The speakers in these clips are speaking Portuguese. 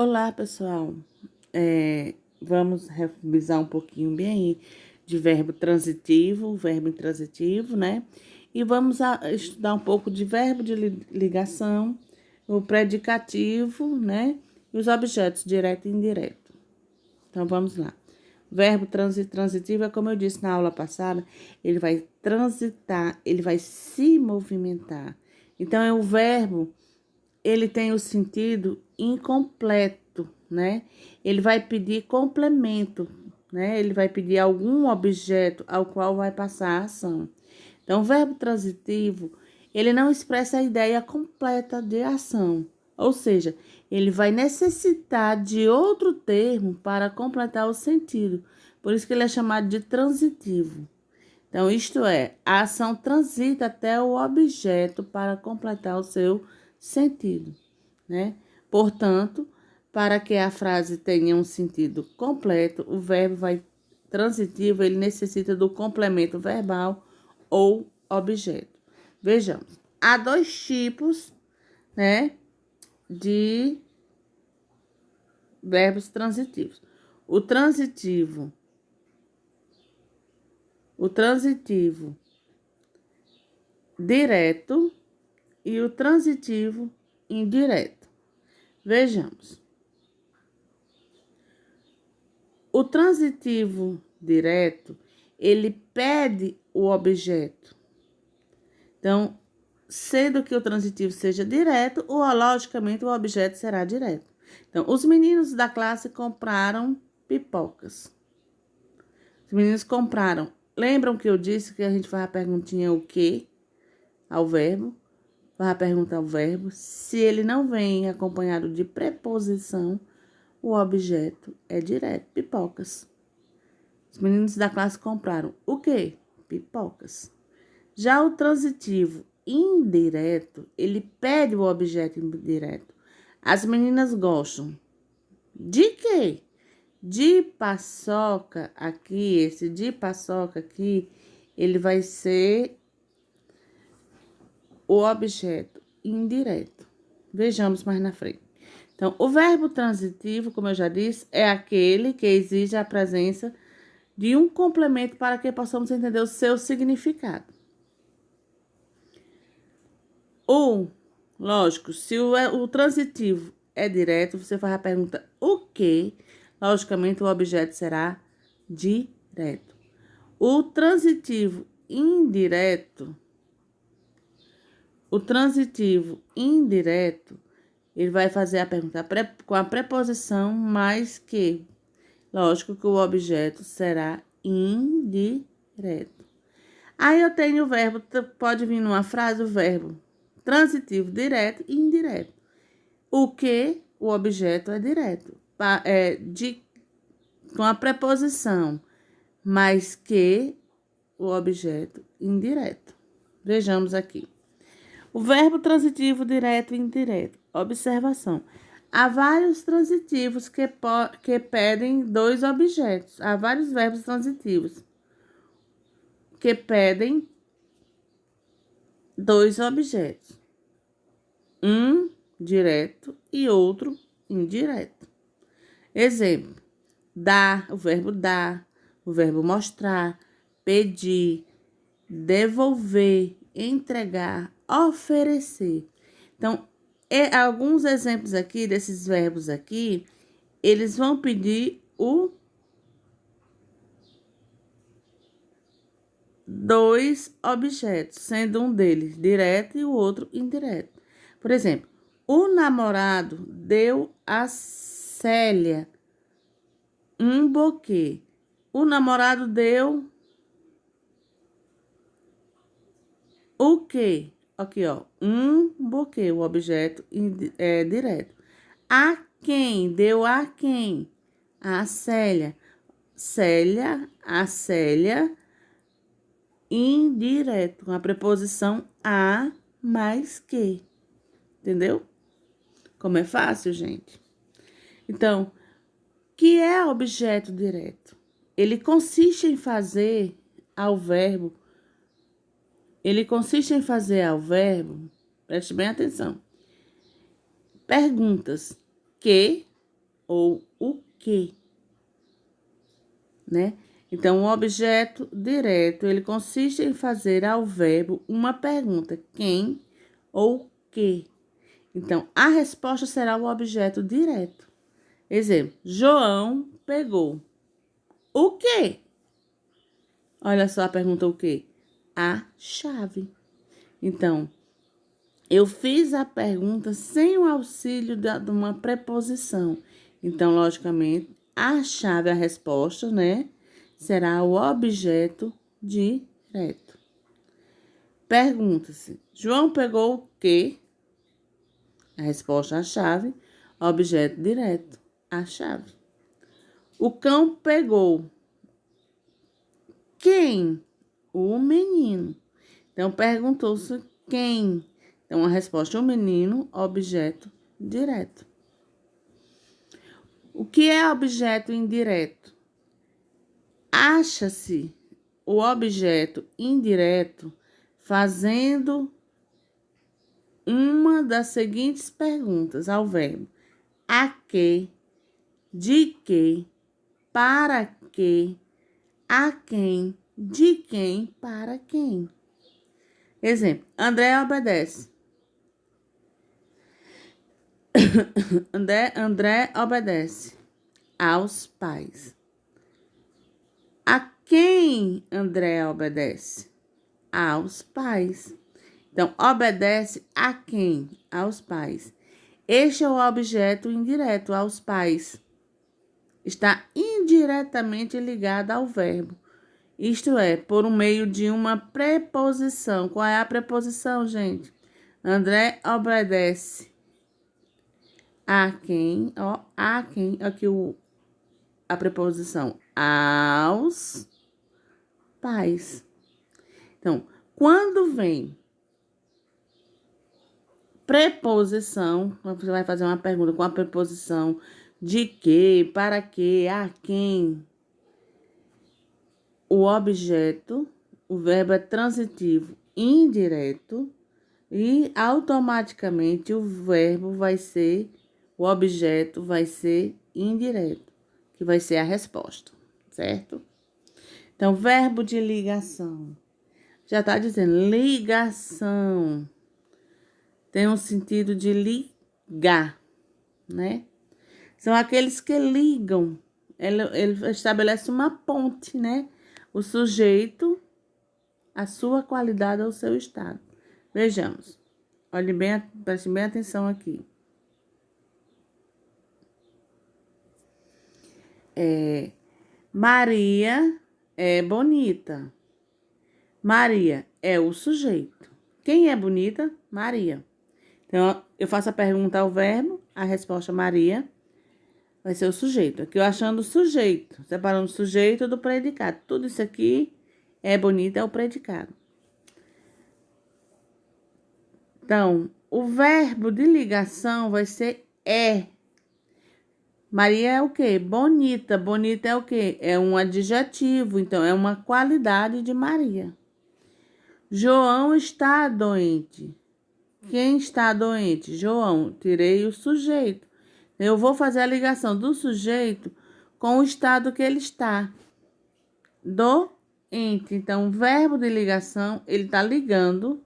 Olá, pessoal. Vamos revisar um pouquinho bem de verbo intransitivo, né? E vamos estudar um pouco de verbo de ligação, o predicativo, né? E os objetos direto e indireto. Então, vamos lá. Verbo transitivo é como eu disse na aula passada, ele vai transitar, ele vai se movimentar. Então, é o verbo, ele tem o sentido incompleto, né? Ele vai pedir complemento, né? Ele vai pedir algum objeto ao qual vai passar a ação. Então, o verbo transitivo, ele não expressa a ideia completa de ação, ou seja, ele vai necessitar de outro termo para completar o sentido. Por isso que ele é chamado de transitivo. Então, isto é, a ação transita até o objeto para completar o seu sentido, né? Portanto, para que a frase tenha um sentido completo, o verbo transitivo, ele necessita do complemento verbal ou objeto. Vejamos, há dois tipos, né, de verbos transitivos. O transitivo direto e o transitivo indireto. Vejamos. O transitivo direto, ele pede o objeto. Então, sendo que o transitivo seja direto, logicamente o objeto será direto. Então, os meninos da classe compraram pipocas. Os meninos compraram. Lembram que eu disse que a gente faz a perguntinha o quê? Ao verbo. Faz a pergunta ao verbo. Se ele não vem acompanhado de preposição, o objeto é direto. Pipocas. Os meninos da classe compraram o quê? Pipocas. Já o transitivo indireto, ele pede o objeto indireto. As meninas gostam de quê? De paçoca aqui, esse de paçoca aqui, ele vai ser o objeto indireto. Vejamos mais na frente. Então, o verbo transitivo, como eu já disse, é aquele que exige a presença de um complemento para que possamos entender o seu significado. Lógico, se o transitivo é direto, você faz a pergunta o quê? Logicamente, o objeto será direto. O transitivo indireto, ele vai fazer a pergunta com a preposição mais que. Lógico que o objeto será indireto. Aí eu tenho o verbo, pode vir numa frase o verbo transitivo direto e indireto. O que o objeto é direto, com a preposição mais que o objeto indireto. Vejamos aqui. O verbo transitivo direto e indireto. Observação. Há vários transitivos que pedem dois objetos. Há vários verbos transitivos que pedem dois objetos. Um direto e outro indireto. Exemplo: dar, o verbo mostrar, pedir, devolver, entregar, oferecer. Então, alguns exemplos aqui desses verbos aqui, eles vão pedir dois objetos, sendo um deles direto e o outro indireto. Por exemplo, o namorado deu a Célia um buquê. O namorado deu o quê? Aqui, ó, um buquê, o objeto é direto. A quem? Deu a quem? A Célia. A Célia, indireto, com a preposição a mais que. Entendeu? Como é fácil, gente? Então, que é objeto direto? Ele consiste em fazer ao verbo, preste bem atenção, perguntas que ou o que, né? Então, o objeto direto, ele consiste em fazer ao verbo uma pergunta, quem ou que. Então, a resposta será o objeto direto. Exemplo, João pegou o quê? Olha só a pergunta o quê? A chave. Então, eu fiz a pergunta sem o auxílio de uma preposição. Então, logicamente, a chave, a resposta, né? Será o objeto direto. Pergunta-se, João pegou o quê? A resposta, a chave. Objeto direto, a chave. O cão pegou quem? O menino. Então, perguntou-se quem? Então, a resposta, o menino, objeto direto. O que é objeto indireto? Acha-se o objeto indireto fazendo uma das seguintes perguntas ao verbo: a que, de que, para que, a quem, de quem, para quem. Exemplo, André obedece. André obedece aos pais. A quem André obedece? Aos pais. Então, obedece a quem? Aos pais. Este é o objeto indireto, aos pais. Está indiretamente ligado ao verbo. Isto é, por meio de uma preposição. Qual é a preposição, gente? André obedece a quem? Ó, a quem? Aqui a preposição. Aos pais. Então, quando vem preposição, você vai fazer uma pergunta com a preposição de que, para que, a quem. O objeto, o verbo é transitivo indireto e automaticamente o verbo vai ser, o objeto vai ser indireto, que vai ser a resposta, certo? Então, verbo de ligação. Já está dizendo ligação. Tem um sentido de ligar, né? São aqueles que ligam. Ele estabelece uma ponte, né? O sujeito, a sua qualidade ao seu estado. Vejamos. Olhe bem, preste bem atenção aqui. Maria é bonita. Maria é o sujeito. Quem é bonita? Maria. Então, eu faço a pergunta ao verbo, a resposta Maria vai ser o sujeito. Aqui eu achando o sujeito, separando o sujeito do predicado. Tudo isso aqui é bonito, é o predicado. Então, o verbo de ligação vai ser é. Maria é o quê? Bonita. Bonita é o quê? É um adjetivo, então é uma qualidade de Maria. João está doente. Quem está doente? João. Tirei o sujeito. Eu vou fazer a ligação do sujeito com o estado que ele está. Doente. Então, o verbo de ligação, ele está ligando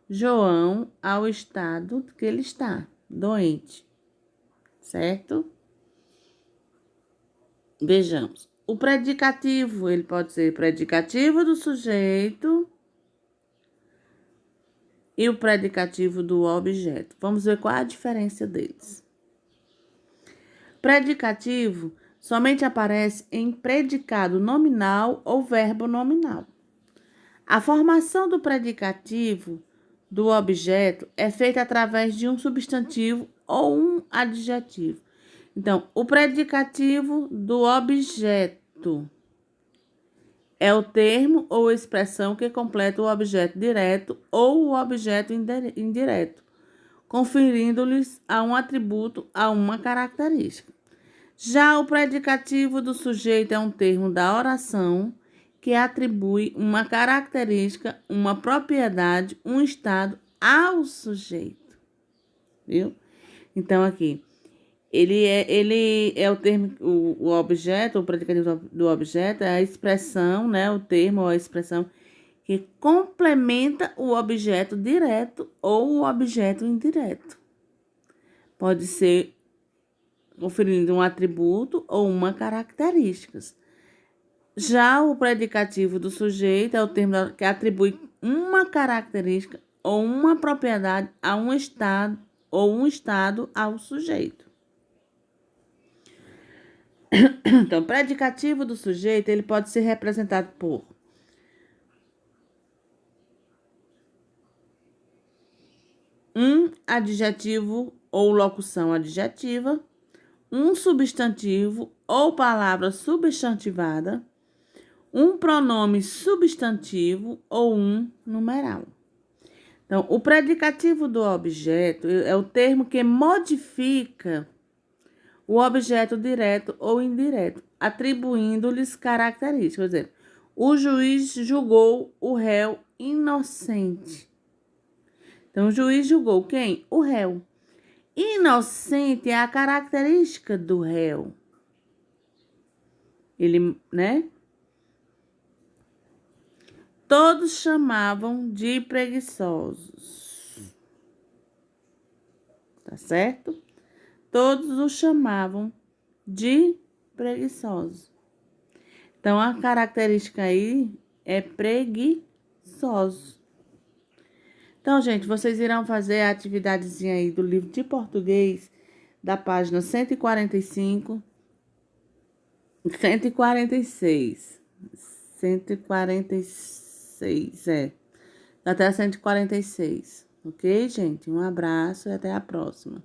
João ao estado que ele está. Doente. Certo? Vejamos. O predicativo, ele pode ser predicativo do sujeito e o predicativo do objeto. Vamos ver qual a diferença deles. Predicativo somente aparece em predicado nominal ou verbo nominal. A formação do predicativo do objeto é feita através de um substantivo ou um adjetivo. Então, o predicativo do objeto é o termo ou expressão que completa o objeto direto ou o objeto indireto, conferindo-lhes a um atributo, a uma característica. Já o predicativo do sujeito é um termo da oração que atribui uma característica, uma propriedade, um estado ao sujeito. Viu? Então, aqui, Ele é o termo, o objeto, o predicativo do objeto é a expressão, né? O termo ou a expressão que complementa o objeto direto ou o objeto indireto. Pode ser conferindo um atributo ou uma característica. Já o predicativo do sujeito é o termo que atribui uma característica ou uma propriedade a um estado ou um estado ao sujeito. Então, o predicativo do sujeito, ele pode ser representado por um adjetivo ou locução adjetiva, um substantivo ou palavra substantivada, um pronome substantivo ou um numeral. Então, o predicativo do objeto é o termo que modifica o objeto direto ou indireto, atribuindo-lhes características. Por exemplo, o juiz julgou o réu inocente. Então, o juiz julgou quem? O réu. Inocente é a característica do réu. Ele, né? Todos chamavam de preguiçosos. Tá certo? Todos o chamavam de preguiçosos. Então, a característica aí é preguiçoso. Então, gente, vocês irão fazer a atividadezinha aí do livro de português, da página 145, 146. 146, até 146. Ok, gente? Um abraço e até a próxima.